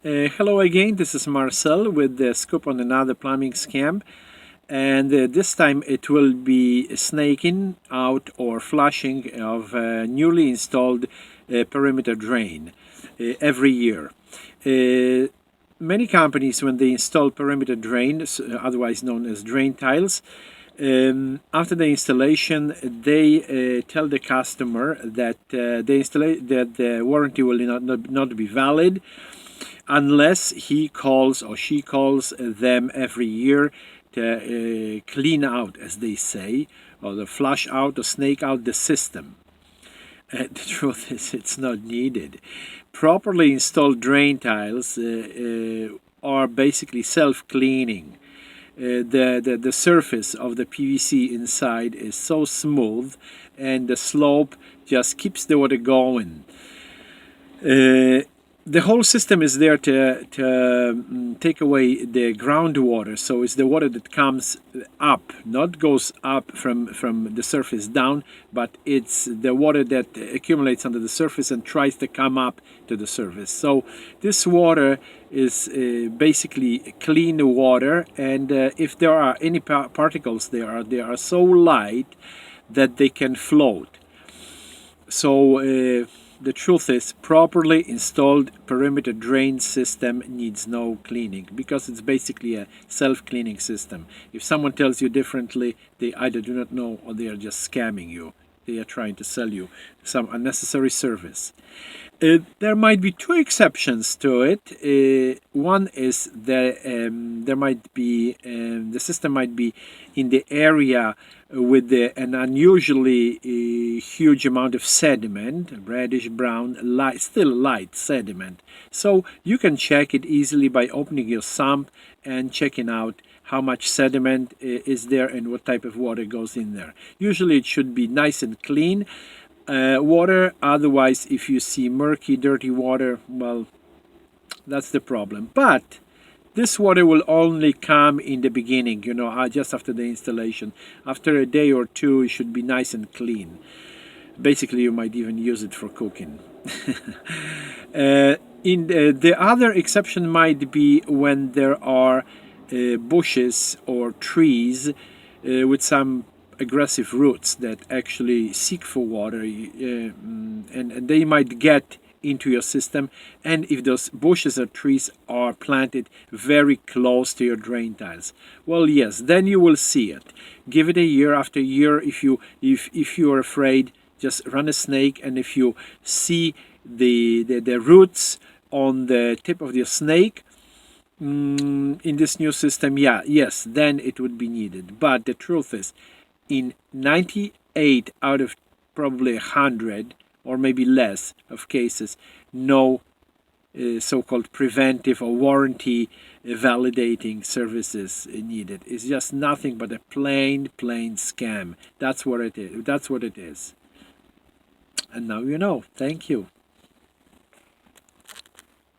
Hello again, this is Marcel with the scoop on another plumbing scam, and this time it will be snaking out or flushing of a newly installed perimeter drain every year. Many companies, when they install perimeter drains, otherwise known as drain tiles, after the installation, they tell the customer that the warranty will not be valid unless he calls or she calls them every year to clean out, as they say, or to flush out or snake out the system. The truth is, it's not needed. Properly installed drain tiles are basically self-cleaning. The surface of the PVC inside is so smooth, and the slope just keeps the water going. The whole system is there to take away the groundwater, so it's the water that comes up, not goes up from the surface down, but it's the water that accumulates under the surface and tries to come up to the surface. So this water is basically clean water, and if there are any particles, they are so light that they can float. So the truth is, properly installed perimeter drain system needs no cleaning because it's basically a self-cleaning system. If someone tells you differently, they either do not know or they are just scamming you. They are trying to sell you some unnecessary service. There might be two exceptions to it. One is that the system might be in the area with an unusually huge amount of sediment, reddish brown, still light sediment. So you can check it easily by opening your sump and checking out how much sediment is there and what type of water goes in there. Usually it should be nice and clean water. Otherwise, if you see murky, dirty water, well, that's the problem. But this water will only come in the beginning, just after the installation. After a day or two, it should be nice and clean. Basically, you might even use it for cooking. The other exception might be when there are bushes or trees with some aggressive roots that actually seek for water, and they might get into your system, and if those bushes or trees are planted very close to your drain tiles, well, yes, then you will see it. Give it a year after year. If you are afraid, just run a snake, and if you see the roots on the tip of your snake in this new system, yes, then it would be needed. But the truth is, in 98 out of probably 100 or maybe less of cases, no so-called preventive or warranty validating services needed. It's just nothing but a plain scam. That's what it is. And now you know. Thank you.